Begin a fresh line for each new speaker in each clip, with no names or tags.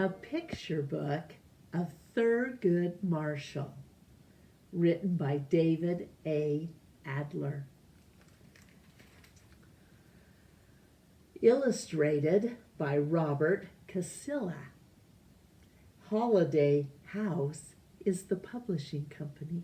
a picture book of Thurgood Marshall, written by David A. Adler. Illustrated by Robert Casilla. Holiday House is the publishing company.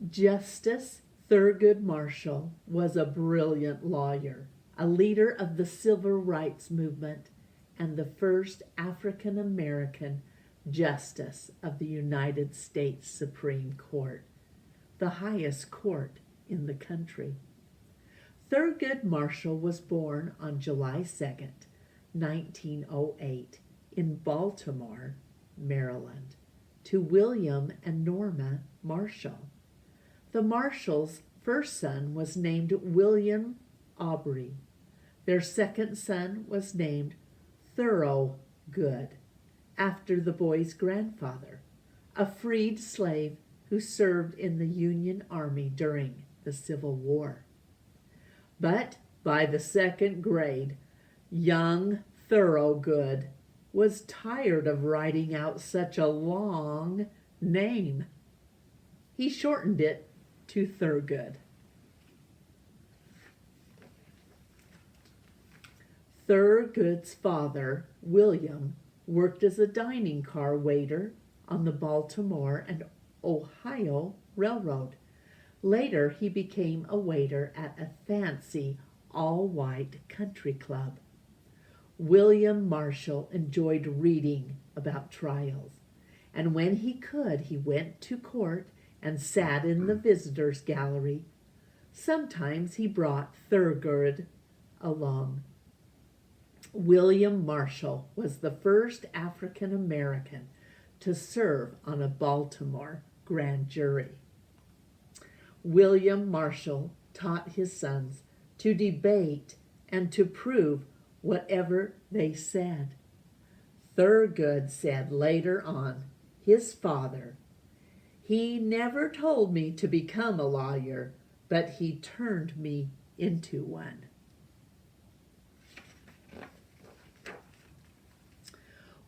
Justice Thurgood Marshall was a brilliant lawyer, a leader of the civil rights movement, and the first African American justice of the United States Supreme Court, the highest court in the country. Thurgood Marshall was born on July 2nd, 1908, in Baltimore, Maryland, to William and Norma Marshall. The Marshalls' first son was named William Aubrey. Their second son was named Thurgood, after the boy's grandfather, a freed slave who served in the Union Army during the Civil War. But by the second grade, young Thurgood was tired of writing out such a long name. He shortened it to Thurgood. Thurgood's father, William, worked as a dining car waiter on the Baltimore and Ohio Railroad. Later, he became a waiter at a fancy all-white country club. William Marshall enjoyed reading about trials, and when he could, he went to court and sat in the visitors' gallery. Sometimes he brought Thurgood along. William Marshall was the first African American to serve on a Baltimore grand jury. William Marshall taught his sons to debate and to prove whatever they said. Thurgood said later on, his father, "He never told me to become a lawyer, but he turned me into one."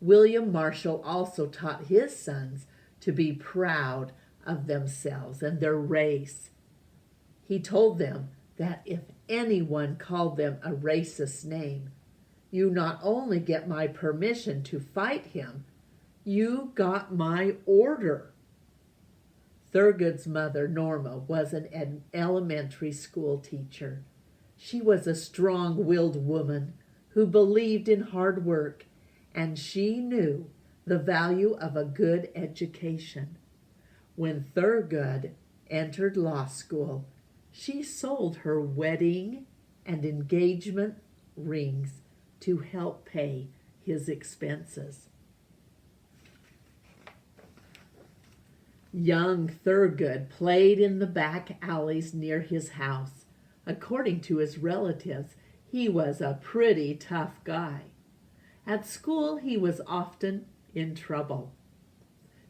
William Marshall also taught his sons to be proud of themselves and their race. He told them that if anyone called them a racist name, you not only get my permission to fight him, you got my order. Thurgood's mother, Norma, was an elementary school teacher. She was a strong-willed woman who believed in hard work, and she knew the value of a good education. When Thurgood entered law school, she sold her wedding and engagement rings to help pay his expenses. Young Thurgood played in the back alleys near his house. According to his relatives, he was a pretty tough guy. At school, he was often in trouble.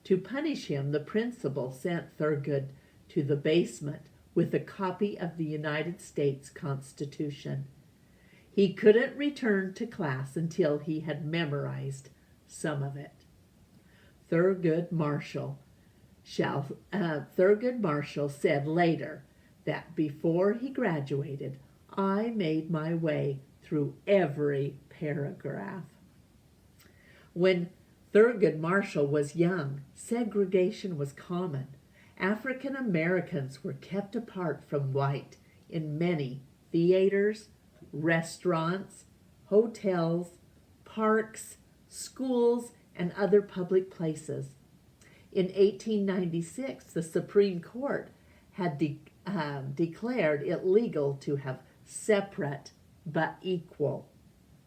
To punish him, the principal sent Thurgood to the basement with a copy of the United States Constitution. He couldn't return to class until he had memorized some of it. Thurgood Marshall said later that before he graduated, I made my way through every paragraph. When Thurgood Marshall was young, segregation was common. African Americans were kept apart from white in many theaters, restaurants, hotels, parks, schools, and other public places. In 1896, the Supreme Court had declared it legal to have separate but equal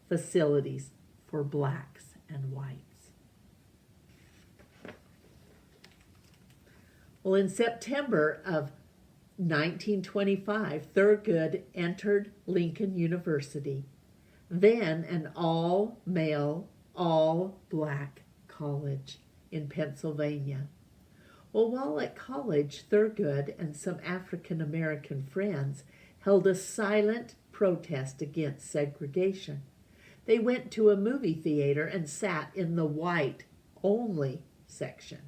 facilities for blacks and whites. Well, in September of 1925, Thurgood entered Lincoln University, then an all-male, all-black college in Pennsylvania. Well, while at college, Thurgood and some African American friends held a silent protest against segregation. They went to a movie theater and sat in the white-only section.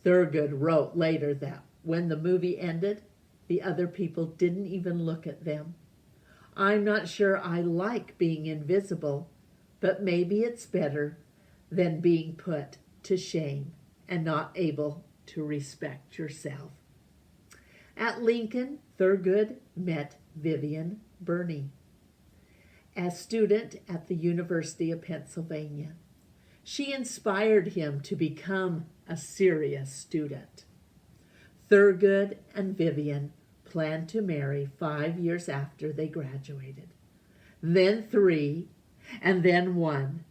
Thurgood wrote later that when the movie ended, the other people didn't even look at them. I'm not sure I like being invisible, but maybe it's better than being put to shame and not able to respect yourself. At Lincoln, Thurgood met Vivian Burney, a student at the University of Pennsylvania. She inspired him to become a serious student. Thurgood and Vivian planned to marry 5 years after they graduated, then 3, and then 1.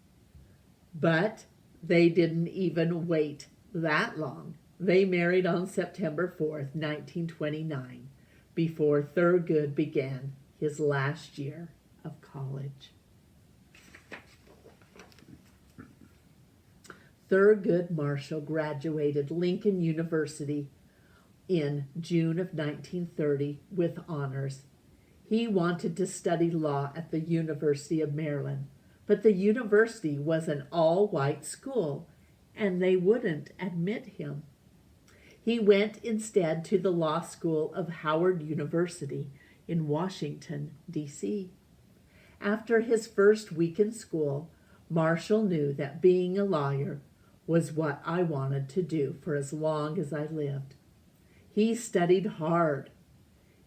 But they didn't even wait that long. They married on September 4th, 1929, before Thurgood began his last year of college. Thurgood Marshall graduated Lincoln University in June of 1930 with honors. He wanted to study law at the University of Maryland, but the university was an all-white school, and they wouldn't admit him. He went instead to the law school of Howard University in Washington, D.C. After his first week in school, Marshall knew that being a lawyer was what I wanted to do for as long as I lived. He studied hard.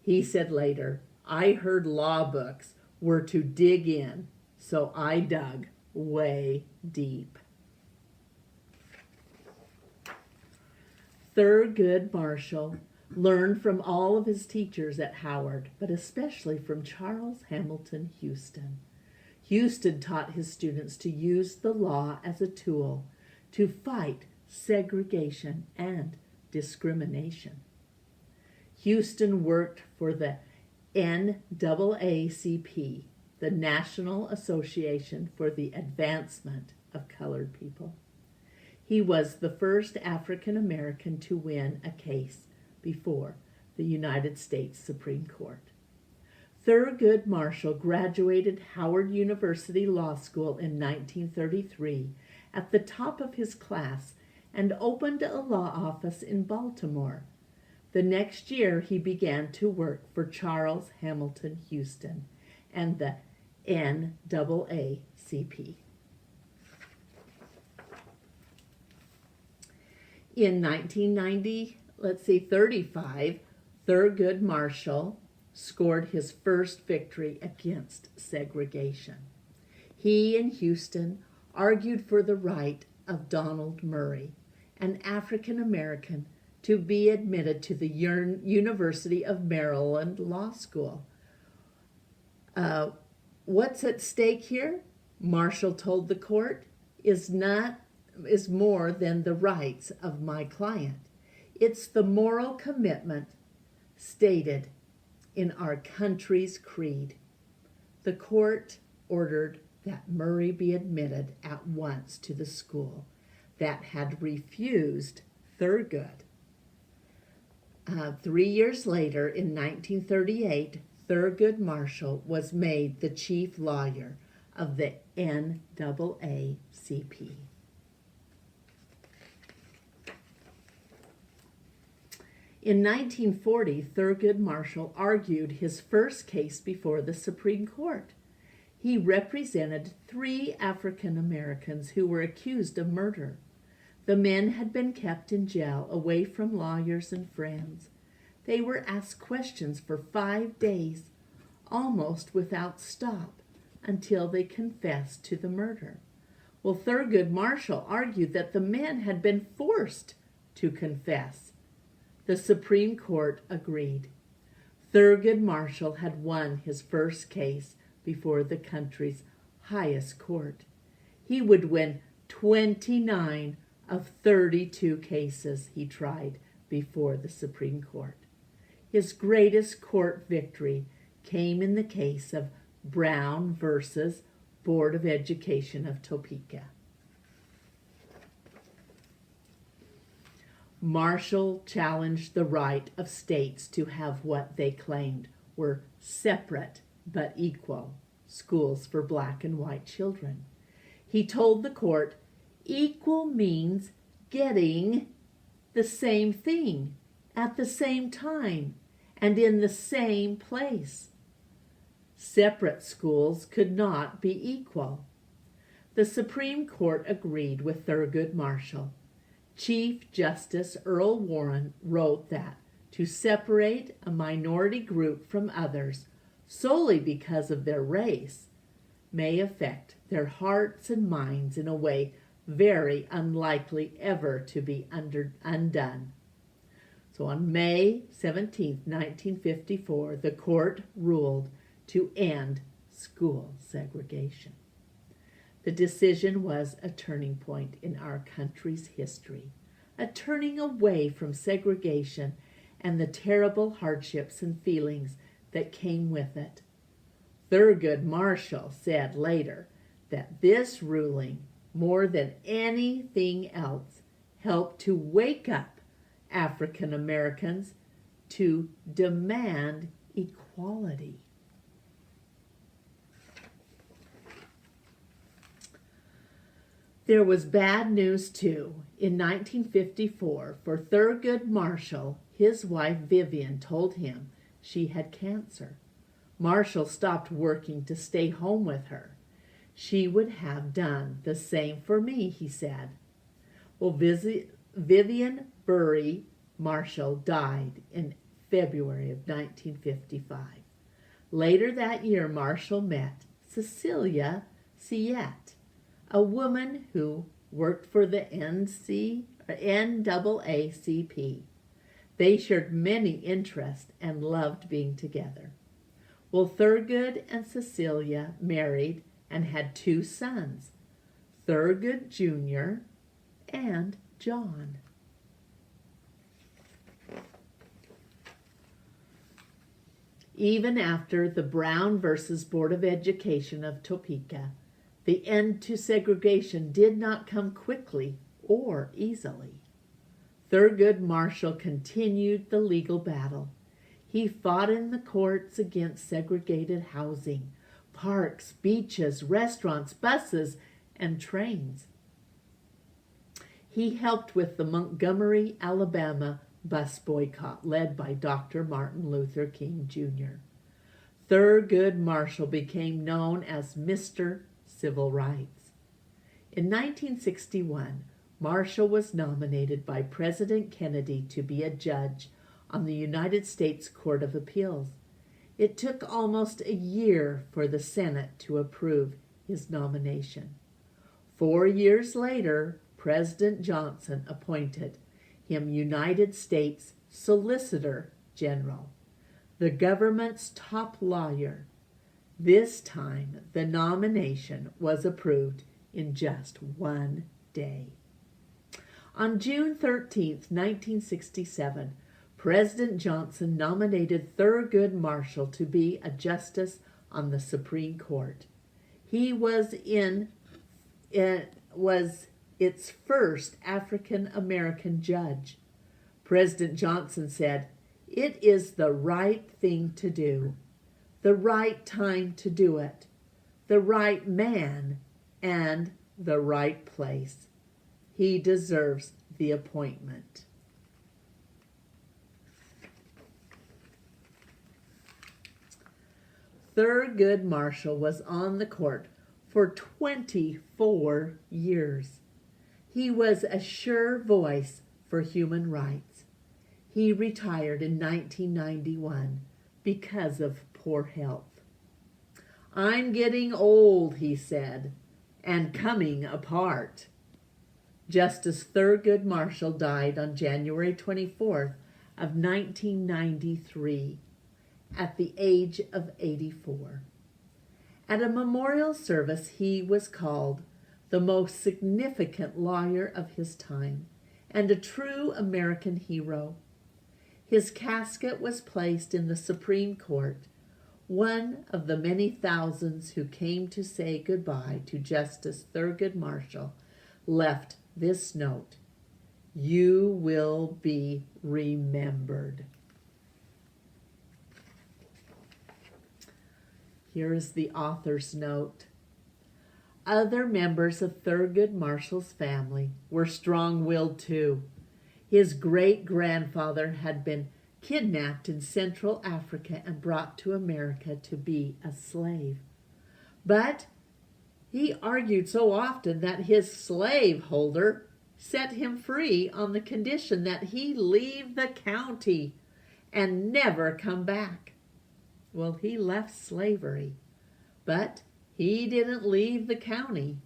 He said later, I heard law books were to dig in, so I dug way deep. Thurgood Marshall learned from all of his teachers at Howard, but especially from Charles Hamilton Houston. Houston taught his students to use the law as a tool to fight segregation and discrimination. Houston worked for the NAACP, the National Association for the Advancement of Colored People. He was the first African American to win a case before the United States Supreme Court. Thurgood Marshall graduated Howard University Law School in 1933 at the top of his class and opened a law office in Baltimore. The next year, he began to work for Charles Hamilton Houston and the NAACP. In 1935, Thurgood Marshall scored his first victory against segregation. He and Houston argued for the right of Donald Murray, an African American, to be admitted to the University of Maryland Law School. What's at stake here? Marshall told the court, is more than the rights of my client. It's the moral commitment stated in our country's creed. The court ordered that Murray be admitted at once to the school that had refused Thurgood. 3 years later, in 1938, Thurgood Marshall was made the chief lawyer of the NAACP. In 1940, Thurgood Marshall argued his first case before the Supreme Court. He represented 3 African Americans who were accused of murder. The men had been kept in jail away from lawyers and friends. They were asked questions for 5 days, almost without stop, until they confessed to the murder. Well, Thurgood Marshall argued that the men had been forced to confess. The Supreme Court agreed. Thurgood Marshall had won his first case before the country's highest court. He would win 29 of 32 cases he tried before the Supreme Court. His greatest court victory came in the case of Brown versus Board of Education of Topeka. Marshall challenged the right of states to have what they claimed were separate but equal schools for black and white children. He told the court, equal means getting the same thing at the same time and in the same place. Separate schools could not be equal. The Supreme Court agreed with Thurgood Marshall. Chief Justice Earl Warren wrote that to separate a minority group from others solely because of their race may affect their hearts and minds in a way very unlikely ever to be undone. So on May 17, 1954, the court ruled to end school segregation. The decision was a turning point in our country's history, a turning away from segregation and the terrible hardships and feelings that came with it. Thurgood Marshall said later that this ruling, more than anything else, helped to wake up African Americans to demand equality. There was bad news, too. In 1954, for Thurgood Marshall, his wife Vivian told him she had cancer. Marshall stopped working to stay home with her. She would have done the same for me, he said. Well, Vivian Burry Marshall died in February of 1955. Later that year, Marshall met Cecilia Siet, a woman who worked for the NAACP. They shared many interests and loved being together. Well, Thurgood and Cecilia married and had 2 sons, Thurgood Jr. and John. Even after the Brown versus Board of Education of Topeka, the end to segregation did not come quickly or easily. Thurgood Marshall continued the legal battle. He fought in the courts against segregated housing, parks, beaches, restaurants, buses, and trains. He helped with the Montgomery, Alabama bus boycott led by Dr. Martin Luther King Jr. Thurgood Marshall became known as Mr. Civil Rights. In 1961, Marshall was nominated by President Kennedy to be a judge on the United States Court of Appeals. It took almost a year for the Senate to approve his nomination. 4 years later, President Johnson appointed him United States Solicitor General, the government's top lawyer. This time, the nomination was approved in just 1 day. On June 13, 1967, President Johnson nominated Thurgood Marshall to be a justice on the Supreme Court. He was its first African American judge. President Johnson said, "It is the right thing to do, the right time to do it, the right man, and the right place. He deserves the appointment." Thurgood Marshall was on the court for 24 years. He was a sure voice for human rights. He retired in 1991 because of poor health. "I'm getting old," he said, "and coming apart." Justice Thurgood Marshall died on January 24th of 1993 at the age of 84. At a memorial service, he was called the most significant lawyer of his time and a true American hero. His casket was placed in the Supreme Court. One of the many thousands who came to say goodbye to Justice Thurgood Marshall left this note: "You will be remembered." Here is the author's note. Other members of Thurgood Marshall's family were strong-willed too. His great-grandfather had been kidnapped in Central Africa and brought to America to be a slave. But he argued so often that his slaveholder set him free on the condition that he leave the county and never come back. Well, he left slavery, but he didn't leave the county.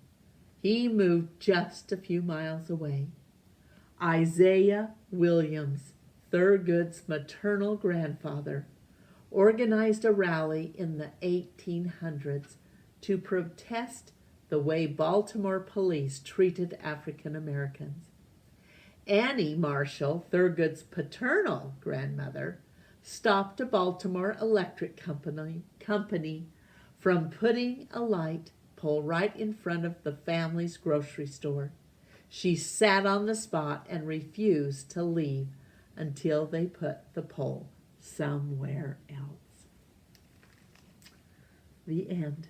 He moved just a few miles away. Isaiah Williams, Thurgood's maternal grandfather, organized a rally in the 1800s to protest the way Baltimore police treated African Americans. Annie Marshall, Thurgood's paternal grandmother, stopped a Baltimore electric company from putting a light pole right in front of the family's grocery store. She sat on the spot and refused to leave until they put the pole somewhere else. The end.